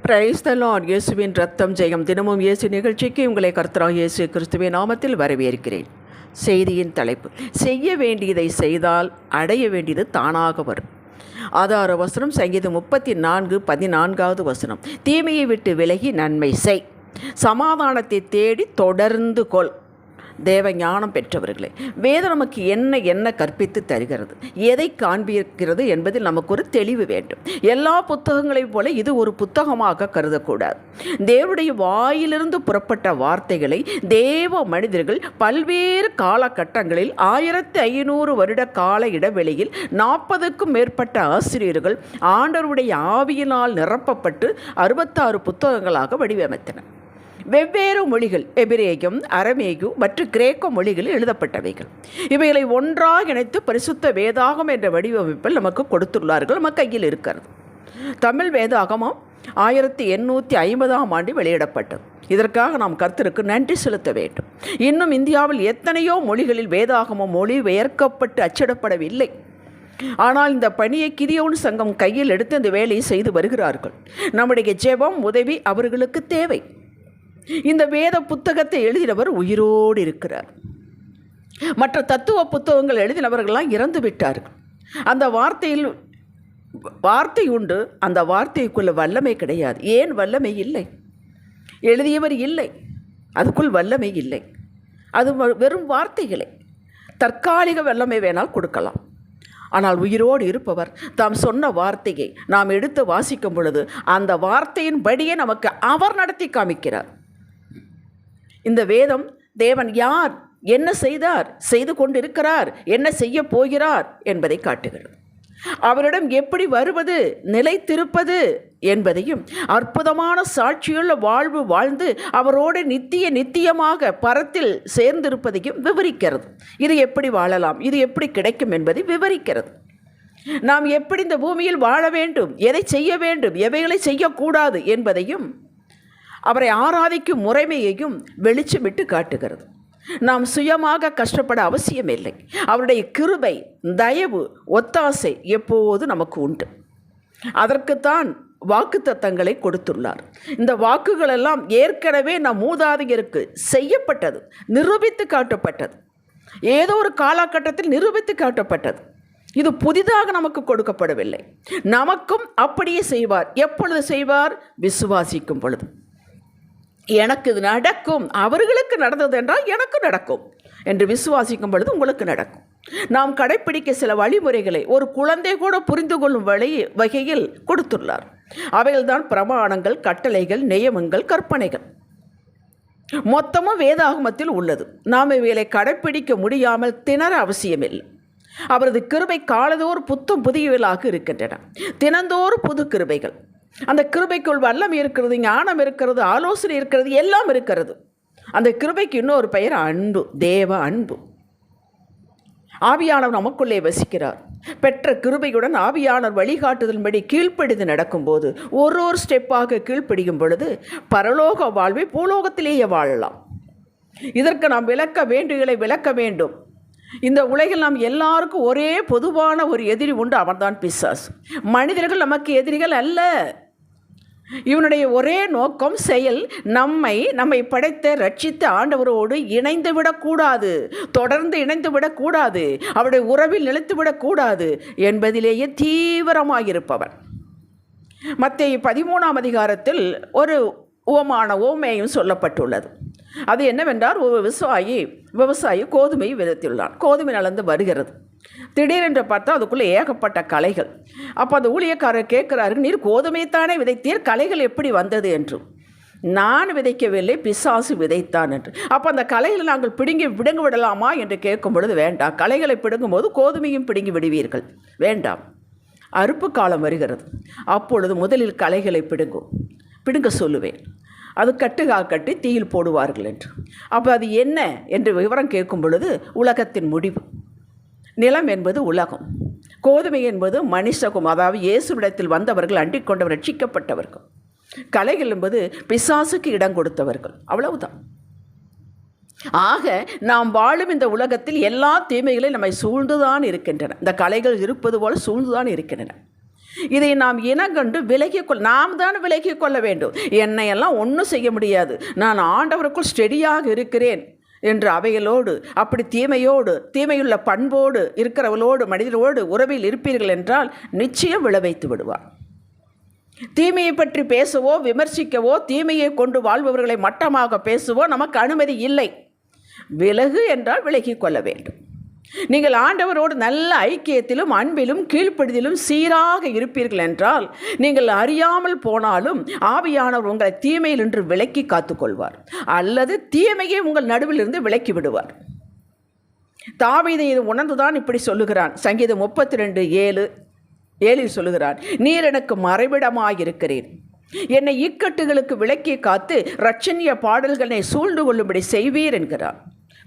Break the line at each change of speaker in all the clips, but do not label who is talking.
Praise the Lord. இயேசுவின் ரத்தம் ஜெயம். தினமும் இயேசு நிகழ்ச்சிக்கு உங்களை கர்த்தராகிய இயேசு கிறிஸ்துவின் நாமத்தில் வரவேற்கிறேன். செய்தியின் தலைப்பு: செய்ய வேண்டியதை செய்தால் அடைய வேண்டியது தானாக வரும். ஆதார வசனம் சங்கீதம் 34:14 வசனம். தீமையை விட்டு விலகி நன்மை செய், சமாதானத்தை தேடி தொடர்ந்து கொள். தேவ ஞானம் பெற்றவர்களே, வேதம் நமக்கு என்ன கற்பித்து தருகிறது, எதை காண்பிக்கிறது என்பதில் நமக்கு ஒரு தெளிவு வேண்டும். எல்லா புத்தகங்களைப் போல இது ஒரு புத்தகமாக கருதக்கூடாது. தேவனுடைய வாயிலிருந்து புறப்பட்ட வார்த்தைகளை தேவ மனிதர்கள் பல்வேறு காலகட்டங்களில் 1500 வருட கால இடைவெளியில் 40க்கும் மேற்பட்ட ஆசிரியர்கள் ஆண்டவருடைய ஆவியினால் நிரப்பப்பட்டு 66 புத்தகங்களாக வடிவமைத்தனர். வெவ்வேறு மொழிகள், எபிரேயம், அரமேயு மற்றும் கிரேக்க மொழிகளில் எழுதப்பட்டவைகள். இவைகளை ஒன்றாக இணைத்து பரிசுத்த வேதாகம் என்ற வடிவமைப்பில் நமக்கு கொடுத்துள்ளார்கள். நம்ம கையில் இருக்கிறது. தமிழ் வேதாகமம் 1850ஆம் ஆண்டு வெளியிடப்பட்டது. இதற்காக நாம் கர்த்தருக்கு நன்றி செலுத்த வேண்டும். இன்னும் இந்தியாவில் எத்தனையோ மொழிகளில் வேதாகமம் மொழி பெயர்க்கப்பட்டு அச்சிடப்படவில்லை. ஆனால் இந்த பணியை கிதியோன் சங்கம் கையில் எடுத்து இந்த வேலையை செய்து வருகிறார்கள். நம்முடைய ஜெபம், உதவி அவர்களுக்கு தேவை. இந்த வேத புத்தகத்தை எழுதினவர் உயிரோடு இருக்கிறார். மற்ற தத்துவ புத்தகங்கள் எழுதினவர்கள்லாம் இறந்து விட்டார்கள். அந்த வார்த்தை உண்டு, அந்த வார்த்தைக்குள்ள வல்லமை கிடையாது. ஏன் வல்லமை இல்லை? எழுதியவர் இல்லை, அதுக்குள் வல்லமை இல்லை. அது வெறும் வார்த்தைகளே. தற்காலிக வல்லமை வேணால் கொடுக்கலாம். ஆனால் உயிரோடு இருப்பவர் தாம் சொன்ன வார்த்தையை நாம் எடுத்து வாசிக்கும் பொழுது அந்த வார்த்தையின் படியே நமக்கு அவர் நடத்தி காமிக்கிறார். இந்த வேதம் தேவன் யார், என்ன செய்தார், செய்து கொண்டிருக்கிறார், என்ன செய்ய போகிறார் என்பதை காட்டுகிறது. அவரிடம் எப்படி வருவது, நிலைத்திருப்பது என்பதையும், அற்புதமான சாட்சியுள்ள வாழ்வு வாழ்ந்து அவரோடு நித்தியமாக பரத்தில் சேர்ந்திருப்பதையும் விவரிக்கிறது. இது எப்படி வாழலாம், இது எப்படி கிடைக்கும் என்பதை விவரிக்கிறது. நாம் எப்படி இந்த பூமியில் வாழ வேண்டும், எதை செய்ய வேண்டும், எவைகளை செய்யக்கூடாது என்பதையும், அவரை ஆராதிக்கும் முறைமையையும் வெளிச்சமிட்டு காட்டுகிறது. நாம் சுயமாக கஷ்டப்பட அவசியமில்லை. அவருடைய கிருபை, தயவு, ஒத்தாசை எப்போது நமக்கு உண்டு. அதற்குத்தான் வாக்குத்தத்தங்களை கொடுத்துள்ளார். இந்த வாக்குகளெல்லாம் ஏற்கனவே நம் மூதாதையருக்கு செய்யப்பட்டது, நிரூபித்து காட்டப்பட்டது. ஏதோ ஒரு காலகட்டத்தில் நிரூபித்து காட்டப்பட்டது. இது புதிதாக நமக்கு கொடுக்கப்படவில்லை. நமக்கும் அப்படியே செய்வார். எப்பொழுது செய்வார்? விசுவாசிக்கும் பொழுது. எனக்கு இது நடக்கும், அவர்களுக்கு நடந்தது என்றால் எனக்கு நடக்கும் என்று விசுவாசிக்கும் பொழுது உங்களுக்கு நடக்கும். நாம் கடைப்பிடிக்க சில வழிமுறைகளை ஒரு குழந்தை கூட புரிந்து கொள்ளும் வகையில் கொடுத்துள்ளார். அவைகள்தான் பிரமாணங்கள், கட்டளைகள், நியமங்கள், கற்பனைகள். மொத்தமும் வேதாகமத்தில் உள்ளது. நாம் இவைகளை கடைப்பிடிக்க முடியாமல் திணற அவசியமில்லை. அவரது கிருபை காலதோறும் புத்தம் புதியவர்களாக இருக்கின்றன. தினந்தோறும் புது கிருபைகள். அந்த கிருபைக்குள் வல்லம் இருக்கிறது, ஞானம் இருக்கிறது, ஆலோசனை இருக்கிறது, எல்லாம் இருக்கிறது. அந்த கிருபைக்கு இன்னொரு பெயர் அன்பு, தேவ அன்பு. ஆவியானவர் நமக்குள்ளே வசிக்கிறார். பெற்ற கிருபையுடன் ஆவியானவர் வழிகாட்டுதல்படி கீழ்ப்படிந்து நடக்கும்போது, ஒரு ஸ்டெப்பாக கீழ்ப்படியும் பொழுது பரலோக வாழ்வை பூலோகத்திலேயே வாழலாம். இதற்கு நாம் விளக்க வேண்டும். இந்த உலகில் நாம் எல்லாருக்கும் ஒரே பொதுவான ஒரு எதிரி உண்டு, அவன்தான் பிசாசு. மனிதர்கள் நமக்கு எதிரிகள் அல்ல. இவனுடைய ஒரே நோக்கம், செயல், நம்மை படைத்த ரட்சித்த ஆண்டவரோடு இணைந்து விடக்கூடாது, தொடர்ந்து இணைந்து விடக்கூடாது, அவருடைய உறவில் நிலைத்து விடக்கூடாது என்பதிலேயே தீவிரமாயிருப்பவன். மத்தேயு 13ஆம் அதிகாரத்தில் ஒரு உவமையும் சொல்லப்பட்டுள்ளது. அது என்னவென்றால், ஒரு விவசாயி கோதுமை விதைத்துள்ளான். கோதுமை நலந்து வருகிறது. திடீரென்று பார்த்தா அதுக்குள்ளே ஏகப்பட்ட களைகள். அப்போ அந்த ஊழியக்காரர் கேட்குறாரு, நீர் கோதுமைத்தானே விதைத்தீர், களைகள் எப்படி வந்தது என்று. நான் விதைக்கவில்லை, பிசாசு விதைத்தான் என்று. அப்போ அந்த களைகளை நாங்கள் பிடுங்கி விடலாமா என்று கேட்கும் பொழுது, வேண்டாம், களைகளை பிடுங்கும்போது கோதுமையும் பிடுங்கி விடுவீர்கள், வேண்டாம், அறுப்பு காலம் வருகிறது, அப்பொழுது முதலில் களைகளை பிடுங்க சொல்லுவேன், அது கட்டி தீயில் போடுவார்கள் என்று. அப்போ அது என்ன என்று விவரம் கேட்கும் பொழுது, உலகத்தின் முடிவு. நிலம் என்பது உலகம், கோதுமை என்பது மனுஷகும், அதாவது இயேசுவிடத்தில் வந்தவர்கள், அண்டிக் கொண்டவர், ரட்சிக்கப்பட்டவர்கள். கலைகள் என்பது பிசாசுக்கு இடம் கொடுத்தவர்கள். அவ்வளவுதான். ஆக நாம் வாழும் இந்த உலகத்தில் எல்லா தீமைகளையும் நம்மை சூழ்ந்துதான் இருக்கின்றன. இந்த கலைகள் இருப்பது போல சூழ்ந்துதான் இருக்கின்றன. இதை நாம் இனங்கண்டு நாம் தான் விலகிக் கொள்ள வேண்டும். என்னையெல்லாம் ஒன்றும் செய்ய முடியாது, நான் ஆண்டவருக்குள் ஸ்டெடியாக இருக்கிறேன் என்று அவைகளோடு, அப்படி தீமையுள்ள பண்போடு இருக்கிறவளோடு மனிதரோடு உறவில் இருப்பீர்கள் என்றால் நிச்சயம் விளைவைத்து விடுவார். தீமையை பற்றி பேசவோ விமர்சிக்கவோ தீமையை கொண்டு வாழ்பவர்களை மட்டமாக பேசவோ நமக்கு அனுமதி இல்லை. விலகு என்றால் விலகிக் கொள்ள வேண்டும். நீங்கள் ஆண்டவரோடு நல்ல ஐக்கியத்திலும் அன்பிலும் கீழ்ப்படிதலும் சீராக இருப்பீர்கள் என்றால் நீங்கள் அறியாமல் போனாலும் ஆவியானவர் உங்களை தீமையில் நின்று விலக்கி காத்துக்கொள்வார், அல்லது தீமையை உங்கள் நடுவில் இருந்து விலக்கி விடுவார். தாவீது இது உணர்ந்துதான் இப்படி சொல்லுகிறான். சங்கீதம் 32:7 சொல்லுகிறான், நீர் எனக்கு மறைவிடமாயிருக்கிறேன், என்னை இக்கட்டுகளுக்கு விலக்கி காத்து இரட்சணிய பாடல்களை சூழ்ந்து கொள்ளும்படி செய்வீர் என்கிறார்.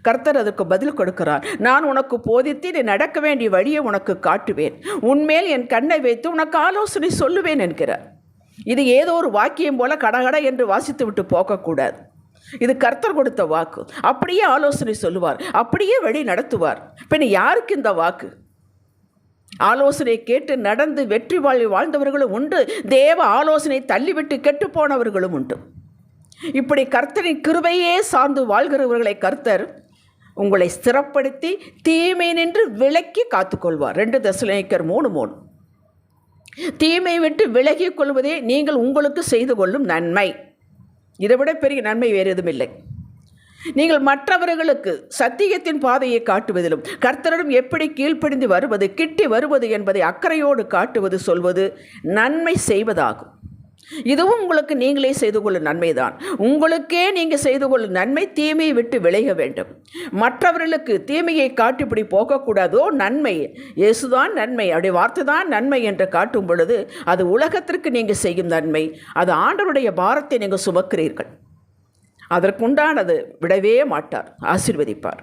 கர்த்தர் அதற்கு பதில் கொடுக்கிறார், நான் உனக்கு போதித்து நீ நடக்க வேண்டிய வழியை உனக்கு காட்டுவேன், உன்மேல் என் கண்ணை வைத்து உனக்கு ஆலோசனை சொல்லுவேன் என்கிறார். இது ஏதோ ஒரு வாக்கியம் போல கடகட என்று வாசித்து விட்டு போகக்கூடாது. இது கர்த்தர் கொடுத்த வாக்கு. அப்படியே ஆலோசனை சொல்லுவார், அப்படியே வழி நடத்துவார். பின்ன யாருக்கு இந்த வாக்கு? ஆலோசனை கேட்டு நடந்து வெற்றி வாழ்ந்தவர்களும் உண்டு, தேவ ஆலோசனை தள்ளிவிட்டு கெட்டு போனவர்களும் உண்டு. இப்படி கர்த்தரின் கிருபையே சார்ந்து வாழ்கிறவர்களை கர்த்தர் உங்களை ஸ்திரப்படுத்தி தீமை நின்று விலக்கி காத்துக்கொள்வார். 2 தெசலோனிக்கர் 3:3. தீமை விட்டு விலகிக் கொள்வதே நீங்கள் உங்களுக்கு செய்து கொள்ளும் நன்மை. இதைவிட பெரிய நன்மை வேறு எதுவும் இல்லை. நீங்கள் மற்றவர்களுக்கு சத்தியத்தின் பாதையை காட்டுவதிலும் கர்த்தரிடம் எப்படி கீழ்ப்படிந்து வருவது, கிட்டி வருவது என்பதை அக்கறையோடு காட்டுவது, சொல்வது நன்மை செய்வதாகும். இதுவும் உங்களுக்கு நீங்களே செய்து கொள்ளும் நன்மைதான். உங்களுக்கே நீங்கள் செய்து கொள்ளும் நன்மை தீமையை விட்டு விலக வேண்டும். மற்றவர்களுக்கு தீமையை காட்டி இப்படி போகக்கூடாதோ, நன்மை இயேசுதான் நன்மை, அவருடைய வார்த்தை தான் நன்மை என்று காட்டும் பொழுது அது உலகத்திற்கு நீங்கள் செய்யும் நன்மை. அது ஆண்டவருடைய பாரத்தை நீங்கள் சுமக்கிறீர்கள். அதற்குண்டானது விடவே மாட்டார், ஆசீர்வதிப்பார்.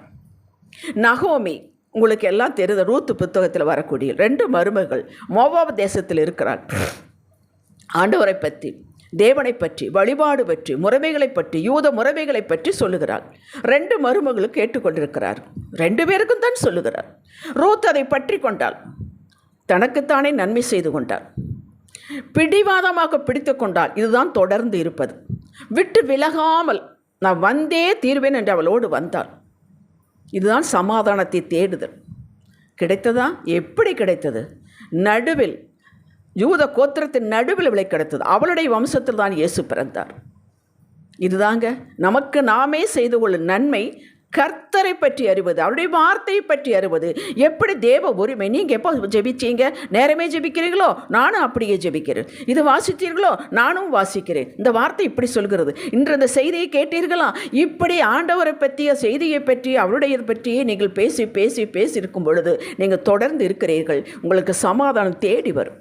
நகோமி உங்களுக்கு எல்லாம் தெரிந்த ரூத்து புத்தகத்தில் வரக்கூடிய 2 மருமகள் மோவாப் தேசத்தில் இருக்கிறாள். ஆண்டவரை பற்றி, தேவனை பற்றி, வழிபாடு பற்றி, முறைமைகளை பற்றி, யூத முறைமைகளை பற்றி சொல்லுகிறார். 2 மருமகளும் கேட்டுக்கொண்டிருக்கிறார். 2 பேருக்கும் தான் சொல்லுகிறார். ரூத் அதை பற்றி கொண்டாள், தனக்குத்தானே நன்மை செய்து கொண்டாள், பிடிவாதமாக பிடித்து கொண்டாள். இதுதான் தொடர்ந்து இருப்பது. விட்டு விலகாமல் நான் வந்தே தீர்வேன் என்று அவளோடு வந்தாள். இதுதான் சமாதானத்தை தேடுதல். கிடைத்ததா? எப்படி கிடைத்தது? நடுவில், யூத கோத்திரத்தின் நடுவில் விலை கிடைத்தது. அவளுடைய வம்சத்தில் தான் இயேசு பிறந்தார். இதுதாங்க நமக்கு நாமே செய்து கொள்ளும் நன்மை. கர்த்தரை பற்றி அறிவது, அவருடைய வார்த்தையை பற்றி அறிவது. எப்படி தேவ உரிமை. நீங்கள் எப்போ ஜெபிச்சீங்க? நேரமே ஜெபிக்கிறீர்களோ? நானும் அப்படியே ஜெபிக்கிறேன். இது வாசித்தீர்களோ? நானும் வாசிக்கிறேன். இந்த வார்த்தை இப்படி சொல்கிறது. இன்று இந்த செய்தியை கேட்டீர்களா? இப்படி ஆண்டவரை பற்றிய செய்தியை பற்றி, அவருடைய பற்றியே நீங்கள் பேசி பேசி பேசி இருக்கும் பொழுது நீங்கள் தொடர்ந்து இருக்கிறீர்கள். உங்களுக்கு சமாதானம் தேடி வரும்.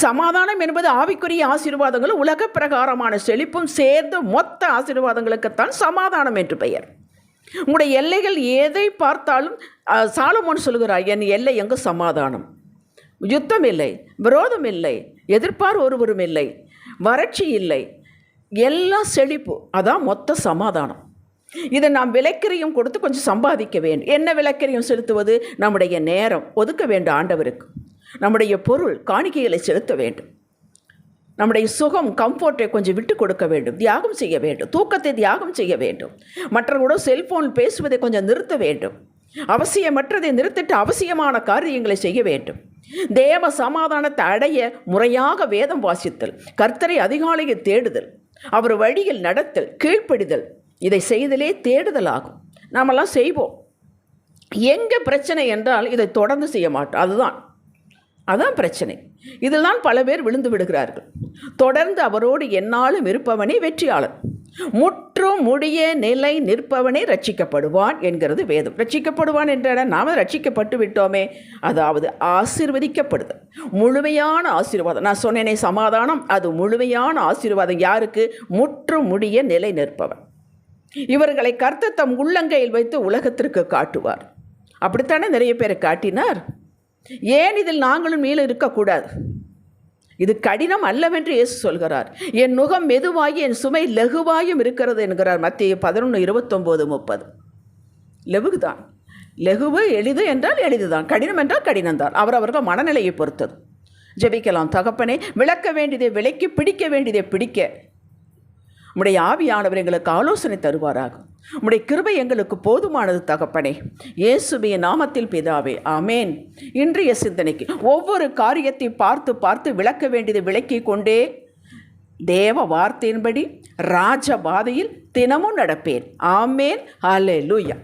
சமாதானம் என்பது ஆவிக்குரிய ஆசீர்வாதங்களும் உலக பிரகாரமான செழிப்பும் சேர்ந்து மொத்த ஆசீர்வாதங்களுக்குத்தான் சமாதானம் என்று பெயர். உங்களுடைய எல்லைகள் எதை பார்த்தாலும் சாலமோன் சொல்கிறார், என் எல்லை எங்கு சமாதானம், யுத்தம் இல்லை, விரோதம் இல்லை, எதிர்ப்பார் ஒருவரும் இல்லை, வறட்சி இல்லை, எல்லாம் செழிப்பு. அதான் மொத்த சமாதானம். இதை நாம் விலைக்கிரியம் கொடுத்து கொஞ்சம் சம்பாதிக்க வேண்டும். என்ன விலைக்கிரியம் செலுத்துவது? நம்முடைய நேரம் ஒதுக்க வேண்டும் ஆண்டவருக்கு. நம்முடைய பொருள் காணிக்கைகளை செலுத்த வேண்டும். நம்முடைய சுகம், கம்ஃபர்ட்டை கொஞ்சம் விட்டு கொடுக்க வேண்டும், தியாகம் செய்ய வேண்டும். தூக்கத்தை தியாகம் செய்ய வேண்டும். மற்றவர்களோட செல்போன் பேசுவதை கொஞ்சம் நிறுத்த வேண்டும். அவசியமற்றதை நிறுத்திட்டு அவசியமான காரியங்களை செய்ய வேண்டும். தேவ சமாதானத்தை அடைய முறையாக வேதம் வாசித்தல், கர்த்தரை அதிகாலையில் தேடுதல், அவர் வழியில் நடத்தல், கீழ்ப்படிதல், இதை செய்தலே தேடுதல் ஆகும். நாமெல்லாம் செய்வோம். எங்கே பிரச்சனை என்றால் இதை தொடர்ந்து செய்ய மாட்டோம். அதான் பிரச்சனை. இதில் தான் பல பேர் விழுந்து விடுகிறார்கள். தொடர்ந்து அவரோடு எந்நாளும் இருப்பவனே வெற்றியாளன், முற்றும் முடிய நிலை நிற்பவனே ரட்சிக்கப்படுவான் என்கிறது வேதம். ரட்சிக்கப்படுவான் என்ற நாம் ரட்சிக்கப்பட்டு விட்டோமே, அதாவது ஆசீர்வதிக்கப்படுதல், முழுமையான ஆசீர்வாதம். நான் சொன்னேனே சமாதானம், அது முழுமையான ஆசீர்வாதம். யாருக்கு? முற்றும் முடிய நிலை நிற்பவன். இவர்களை கர்த்தர் தம் உள்ளங்கையில் வைத்து உலகத்திற்கு காட்டுவார். அப்படித்தானே நிறைய பேரை காட்டினார். ஏன் இதில் நாங்களும் மீள இருக்கக்கூடாது? இது கடினம் அல்லவென்று இயேசு சொல்கிறார். என் நுகம் மெதுவாகி என் சுமை லகுவாயும் இருக்கிறது என்கிறார் மத்தேயு 11:29-30. லெகுதான். லெகுவு எளிது என்றால் எளிதுதான், கடினம் என்றால் கடினம்தான். அவரவர்கள் மனநிலையை பொறுத்தது. ஜெபிக்கலாம். தகப்பனே, விளக்க வேண்டியதை விலக்கி, பிடிக்க வேண்டியதை பிடிக்க உம்முடைய ஆவியானவர் எங்களுக்கு ஆலோசனை தருவாராக. உம்முடைய கிருபை எங்களுக்கு போதுமானது தகப்பனே. இயேசுவின் நாமத்தில் பிதாவே, ஆமேன். இன்றைய சிந்தனைக்கு ஒவ்வொரு காரியத்தை பார்த்து பார்த்து விளக்க வேண்டியதை விளக்கி கொண்டே தேவ வார்த்தையின்படி ராஜ பாதையில் தினமும் நடப்பேன். ஆமேன். ஹல்லேலூயா.